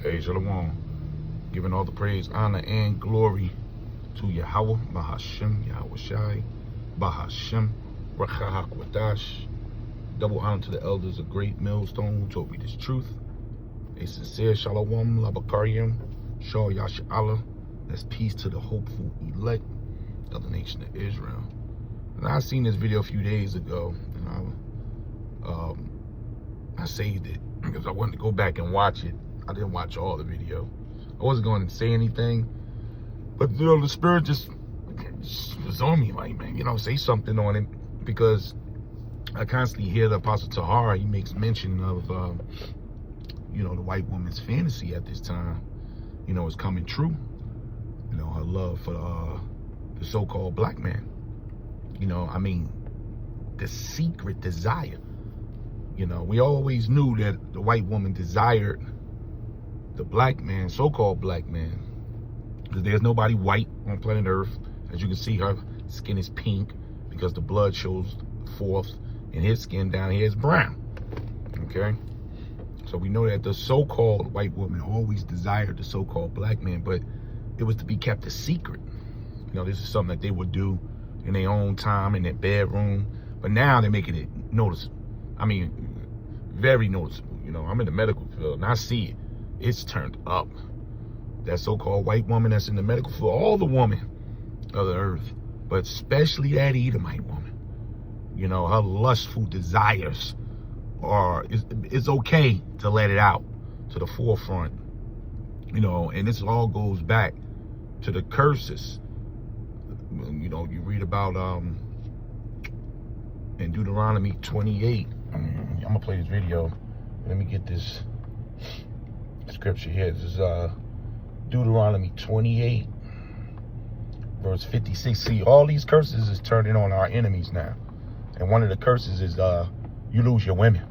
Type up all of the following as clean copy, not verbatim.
Hey, Shalom. Giving all the praise, honor, and glory to Yahweh, Bahashem, Yahweh Shai, Bahashem, Rachahak Wadash. Double honor to the elders of Great Millstone who taught me this truth. A sincere Shalom, Labakariam, Shah Yasha Allah. That's peace to the hopeful elect of the nation of Israel. And I seen this video a few days ago, and I saved it because I wanted to go back and watch it. I didn't watch all the video. I wasn't going to say anything, but the spirit just was on me, like, man, say something on it, because I constantly hear the Apostle Tahar. He makes mention of, the white woman's fantasy at this time, is coming true. Her love for the so-called black man. The secret desire. We always knew that the white woman desired the black man, so-called black man, because there's nobody white on planet Earth. As you can see, her skin is pink because the blood shows forth, and his skin down here is brown. Okay, so we know that the so-called white woman always desired the so-called black man, but it was to be kept a secret. This is something that they would do in their own time in their bedroom, but now they're making it noticeable. Very noticeable. I'm in the medical field and I see it. It's turned up. That so-called white woman that's in the medical field, all the women of the earth, but especially that Edomite woman, her lustful desires it's okay to let it out to the forefront, and this all goes back to the curses. You read about in Deuteronomy 28. I'm gonna play this video. Let me get this scripture here. This is Deuteronomy 28, verse 56. See, all these curses is turning on our enemies now, and one of the curses is you lose your women.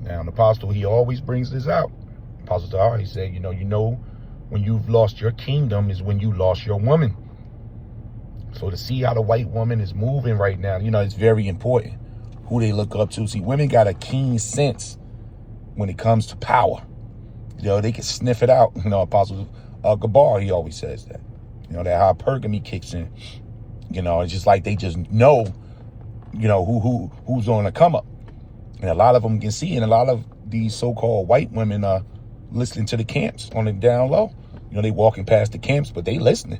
Now, the apostle, he always brings this out. Apostle Tahar, he said, when you've lost your kingdom is when you lost your woman. So to see how the white woman is moving right now, it's very important who they look up to. See, women got a keen sense when it comes to power. They can sniff it out. Apostle Gabar, he always says that. That hypergamy kicks in. It's just like they just know, who's on the come up. And a lot of them can see, and a lot of these so-called white women are listening to the camps on the down low. They walking past the camps, but they listening.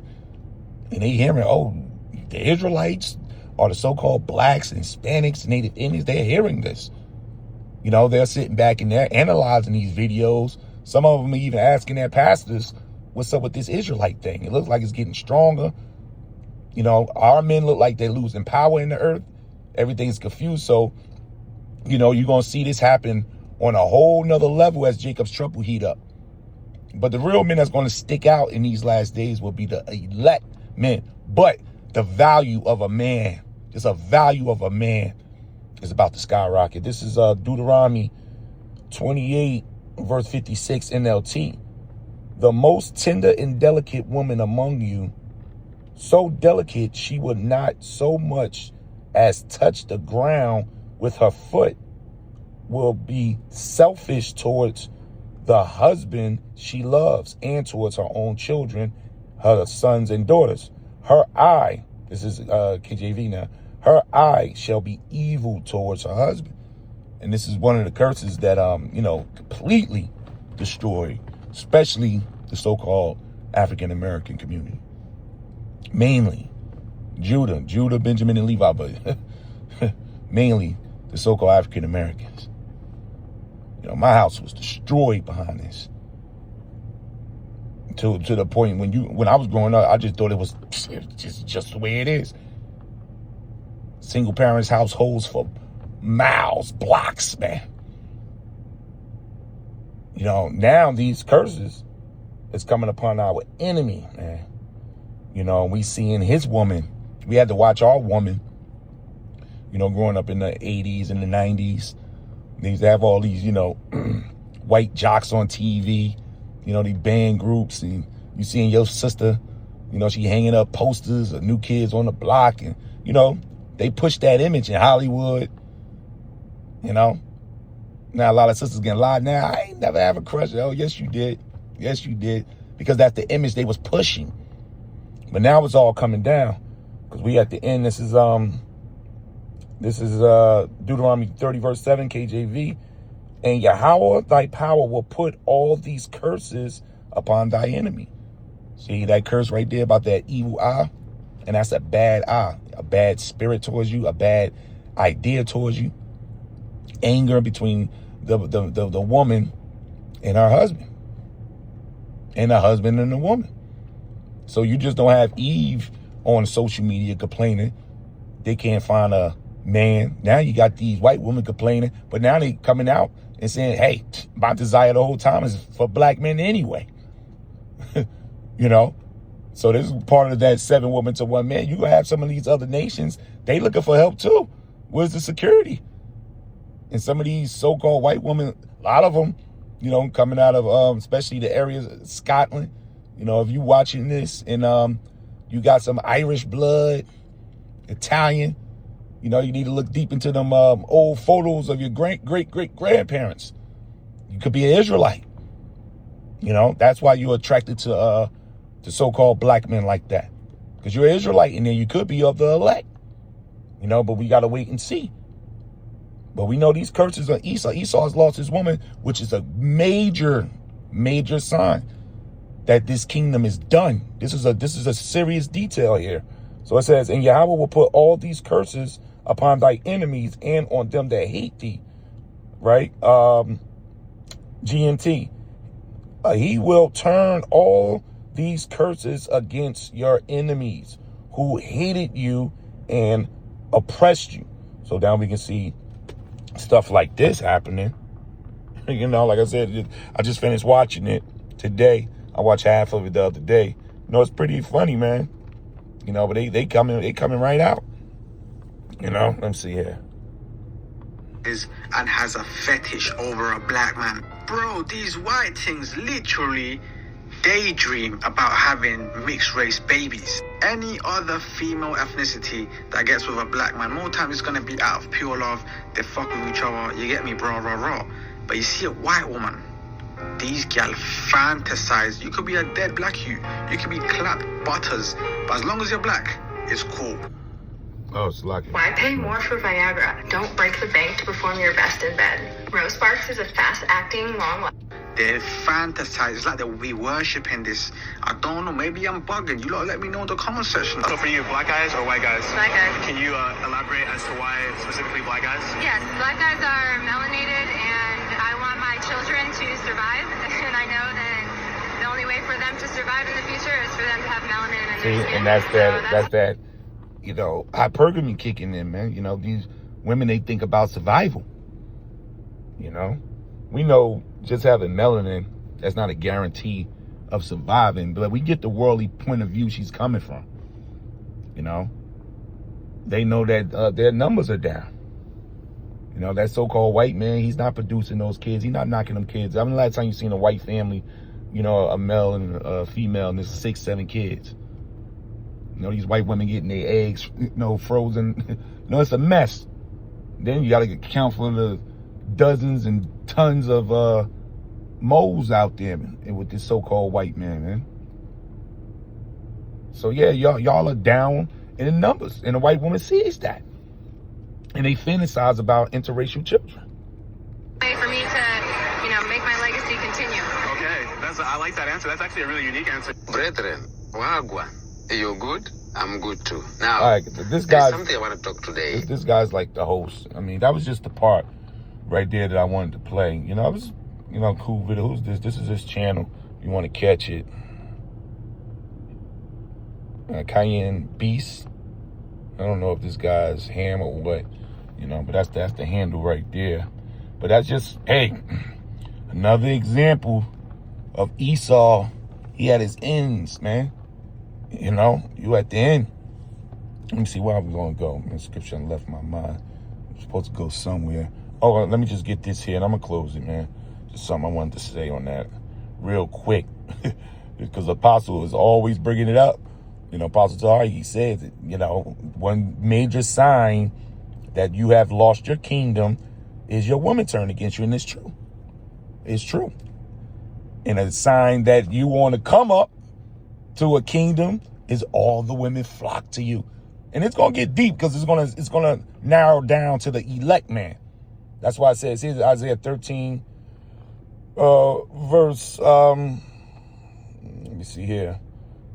And they hearing, the Israelites or the so-called blacks and Hispanics, Native Indians, they're hearing this. They're sitting back and they're analyzing these videos. Some of them are even asking their pastors, what's up with this Israelite thing? It looks like it's getting stronger. Our men look like they're losing power in the earth. Everything's confused. So, you're going to see this happen on a whole nother level as Jacob's trouble heat up. But the real men that's going to stick out in these last days will be the elect men. But the value of a man, just a value of a man, is about to skyrocket. This is Deuteronomy 28, verse 56 NLT. The most tender and delicate woman among you, so delicate she would not so much as touch the ground with her foot, will be selfish towards the husband she loves and towards her own children, her sons and daughters. Her eye, this is KJV now, her eye shall be evil towards her husband. And this is one of the curses that, completely destroy, especially the so-called African-American community. Mainly Judah, Benjamin, and Levi, but mainly the so-called African-Americans. My house was destroyed behind this. To the point when I was growing up, I just thought it was just the way it is. Single parents households for miles, blocks, man. Now these curses is coming upon our enemy, man. We seeing his woman. We had to watch our woman, growing up in the 80s and the 90s. They used to have all these, white jocks on TV, these band groups, and you seeing your sister, she hanging up posters of New Kids on the Block, and, they push that image in Hollywood, Now, a lot of sisters getting lied. Now, I ain't never have a crush. Oh, yes, you did. Yes, you did. Because that's the image they was pushing. But now it's all coming down. Because we at the end, this is Deuteronomy 30, verse 7, KJV. And Yahweh, thy power, will put all these curses upon thy enemy. See that curse right there about that evil eye? And that's a bad eye, a bad spirit towards you, a bad idea towards you. Anger between the woman and her husband. And the husband and the woman. So you just don't have Eve on social media complaining they can't find a man. Now you got these white women complaining, but now they coming out and saying, hey, my desire the whole time is for black men anyway. You know? So this is part of that 7 women to 1 man. You have some of these other nations, they looking for help too. Where's the security? And some of these so-called white women, a lot of them, you know, coming out of especially the areas of Scotland. You know, if you watching this and you got some Irish blood, Italian, you know, you need to look deep into them old photos of your great-great-great-grandparents. You could be an Israelite. You know, that's why you're attracted to so-called black men like that. Because you're an Israelite and then you could be of the elect. You know, but we got to wait and see. But we know these curses on Esau. Esau has lost his woman, which is a major, major sign that this kingdom is done. This is a serious detail here. So it says, and Yahweh will put all these curses upon thy enemies and on them that hate thee. Right? GNT. He will turn all these curses against your enemies who hated you and oppressed you. So now we can see stuff like this happening. You know, like I said, I just finished watching it today. I watched half of it the other day. You know, it's pretty funny, man. You know, but they coming right out. You know, let me see here. And has a fetish over a black man. Bro, these white things literally daydream about having mixed race babies. Any other female ethnicity that gets with a black man, more times it's gonna be out of pure love. They fuck with each other. You get me, bro, raw. But you see a white woman, these gal fantasize. You could be a dead black you could be clapped butters, but as long as you're black, it's cool. Oh, it's lucky. Why pay more for Viagra? Don't break the bank to perform your best in bed. Rose Sparks is a fast-acting, long. They fantasize. It's like they'll be worshipping this. I don't know. Maybe I'm bugging. You lot let me know in the comment section. So for you, black guys or white guys? Black guys. Can you elaborate as to why specifically black guys? Yes, black guys are melanated, and I want my children to survive. And I know that the only way for them to survive in the future is for them to have melanin in their skin. And that's that. You know, hypergamy kicking in, man. You know, these women, they think about survival. You know, we know just having melanin, that's not a guarantee of surviving, but we get the worldly point of view she's coming from. You know, they know that their numbers are down. You know, that so-called white man, he's not producing those kids. He's not knocking them kids. I mean, the last time you seen a white family, you know, a male and a female, and there's 6, 7 kids. You know, these white women getting their eggs, you know, frozen. You know, it's a mess. Then you got to account for the dozens and tons of moles out there, man, with this so-called white man. So, yeah, y'all are down in the numbers. And the white woman sees that. And they fantasize about interracial children. For me to, you know, make my legacy continue. Okay, I like that answer. That's actually a really unique answer. Brethren, wagwan. You're good? I'm good too. Now, all right, this guy's something I want to talk today. This guy's like the host. I mean, that was just the part right there that I wanted to play. You know, it was, you know, cool video. Who's this? This is his channel. You want to catch it. Cayenne Beast. I don't know if this guy's ham or what, you know, but that's the handle right there. But that's just, hey, another example of Esau. He had his ends, man. You know, you at the end. Let me see where I'm going to go. The scripture left my mind. I'm supposed to go somewhere. Oh, let me just get this here, and I'm going to close it, man. Just something I wanted to say on that real quick. Because Apostle is always bringing it up. You know, Apostle Tahari, he says it, you know, one major sign that you have lost your kingdom is your woman turned against you, and it's true. It's true. And a sign that you want to come up to a kingdom is all the women flock to you. And it's going to get deep because it's going to narrow down to the elect man. That's why it says here's Isaiah 13, verse, let me see here.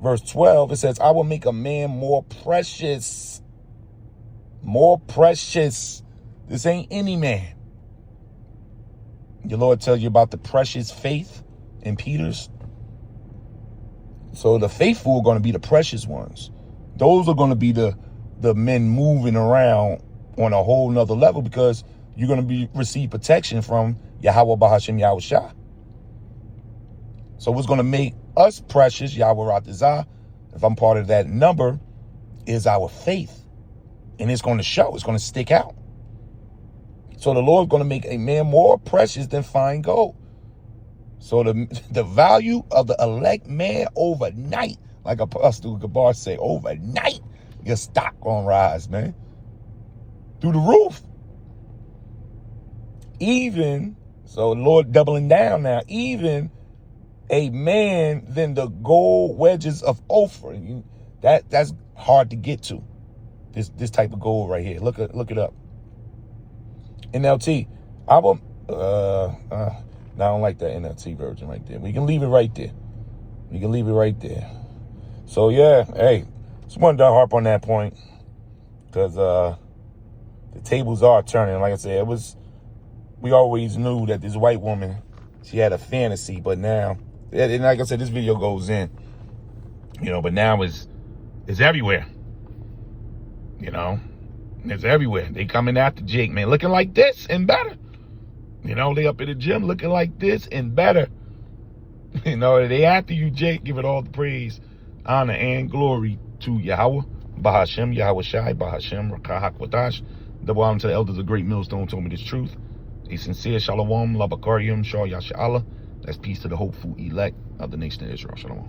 Verse 12, it says, I will make a man more precious. More precious. This ain't any man. Your Lord tells you about the precious faith in Peter's. So the faithful are going to be the precious ones. Those are going to be the men moving around on a whole nother level, because you're going to receive protection from Yahweh Bahashem Yahweh Shah. So what's going to make us precious, Yahweh Ratazah, if I'm part of that number, is our faith. And it's going to show. It's going to stick out. So the Lord's going to make a man more precious than fine gold. So the value of the elect man overnight, like Apostle Gabar say, overnight, your stock gonna rise, man. Through the roof. Even, so the Lord doubling down now, even a man than the gold wedges of Ophir. That's hard to get to. This type of gold right here. Look it up. NLT. I don't like that NLT version right there. We can leave it right there. So yeah, hey, just wanted to harp on that point, because the tables are turning. Like I said, we always knew that this white woman, she had a fantasy, but now, and like I said, this video goes in, but now it's everywhere. It's everywhere. They coming after Jake, man, looking like this and better. They up in the gym looking like this and better. They after you, Jake. Give it all the praise, honor, and glory to Yahweh, Bahashem, Yahweh Shai, Bahashem, Rakah HaKwadash. Double honor to the elders of Great Millstone told me this truth. A sincere shalom, labakarium, shah yasha'Allah. That's peace to the hopeful elect of the nation of Israel. Shalom.